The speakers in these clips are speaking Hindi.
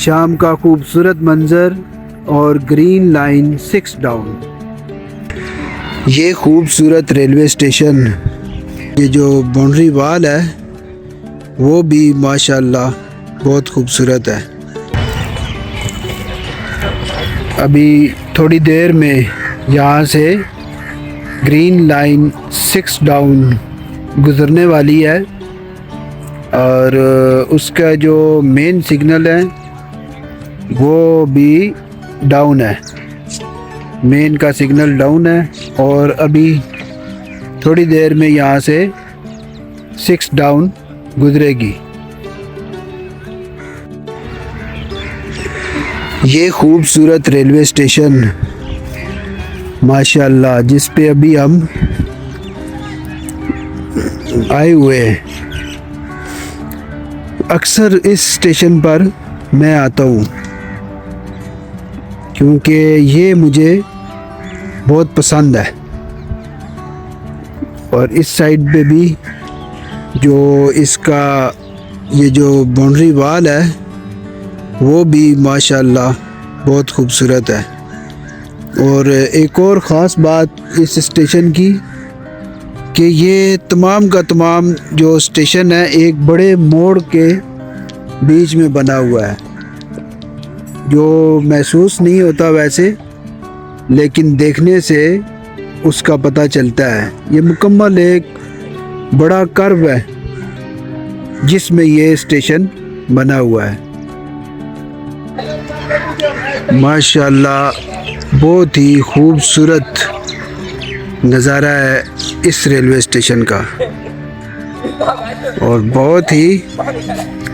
शाम का खूबसूरत मंज़र और ग्रीन लाइन 6 डाउन। ये खूबसूरत रेलवे स्टेशन, ये जो बाउंड्री वाल है वो भी माशाल्लाह बहुत खूबसूरत है। अभी थोड़ी देर में यहाँ से ग्रीन लाइन 6 डाउन गुज़रने वाली है और उसका जो मेन सिग्नल है वो भी डाउन है। मेन का सिग्नल डाउन है और अभी थोड़ी देर में यहाँ से 6 डाउन गुजरेगी। ये खूबसूरत रेलवे स्टेशन माशाल्लाह जिस पे अभी हम आए हुए हैं। अक्सर इस स्टेशन पर मैं आता हूँ क्योंकि ये मुझे बहुत पसंद है और इस साइड पे भी जो इसका ये जो बाउंड्री वाल है वो भी माशाल्लाह बहुत खूबसूरत है। और एक और ख़ास बात इस स्टेशन की कि ये तमाम का तमाम जो स्टेशन है एक बड़े मोड़ के बीच में बना हुआ है, जो महसूस नहीं होता वैसे, लेकिन देखने से उसका पता चलता है। ये मुकम्मल एक बड़ा कर्व है जिसमें ये स्टेशन बना हुआ है। माशाल्लाह बहुत ही खूबसूरत नज़ारा है इस रेलवे स्टेशन का और बहुत ही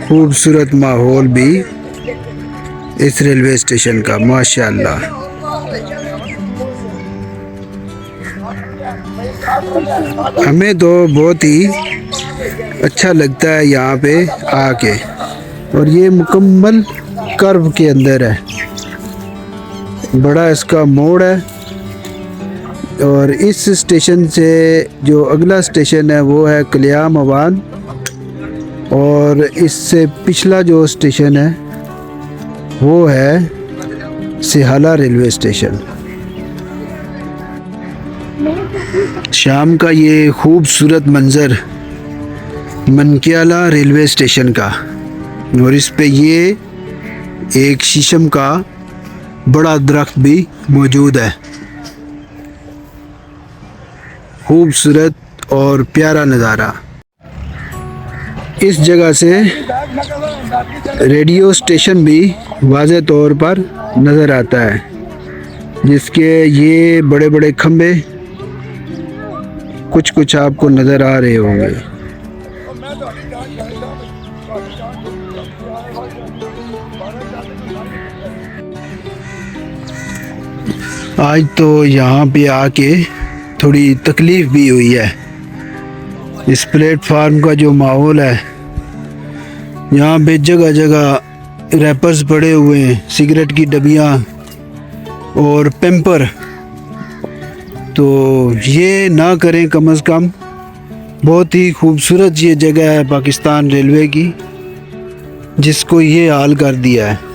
खूबसूरत माहौल भी इस रेलवे स्टेशन का माशाल्लाह। हमें तो बहुत ही अच्छा लगता है यहाँ पे आके। और ये मुकम्मल कर्व के अंदर है, बड़ा इसका मोड़ है। और इस स्टेशन से जो अगला स्टेशन है वो है कलियाम अवान और इससे पिछला जो स्टेशन है वो है सिहाला रेलवे स्टेशन। शाम का ये खूबसूरत मंज़र मनकियाला रेलवे स्टेशन का, और इस पे ये एक शीशम का बड़ा दरख्त भी मौजूद है। खूबसूरत और प्यारा नज़ारा। इस जगह से रेडियो स्टेशन भी वाज़े तौर पर नज़र आता है, जिसके ये बड़े बड़े खंबे कुछ कुछ आपको नज़र आ रहे होंगे। आज तो यहाँ पे आके थोड़ी तकलीफ़ भी हुई है। इस प्लेटफार्म का जो माहौल है, यहाँ पे जगह जगह रैपर्स पड़े हुए हैं, सिगरेट की डबियाँ और पेम्पर। तो ये ना करें कम से कम। बहुत ही खूबसूरत ये जगह है पाकिस्तान रेलवे की, जिसको ये हाल कर दिया है।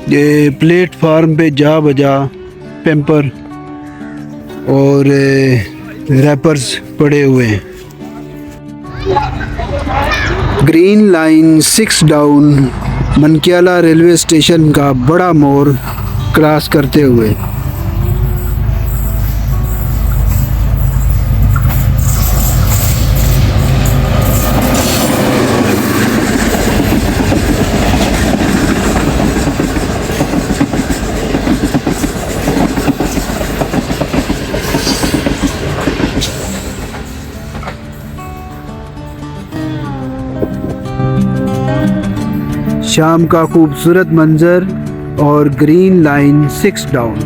ये प्लेटफार्म पे जा बजा पेम्पर और रैपर्स पड़े हुए हैं। Green line 6 down Mankiyala railway station का बड़ा मोड़ क्रॉस करते हुए शाम का खूबसूरत मंज़र और ग्रीन लाइन 6 डाउन।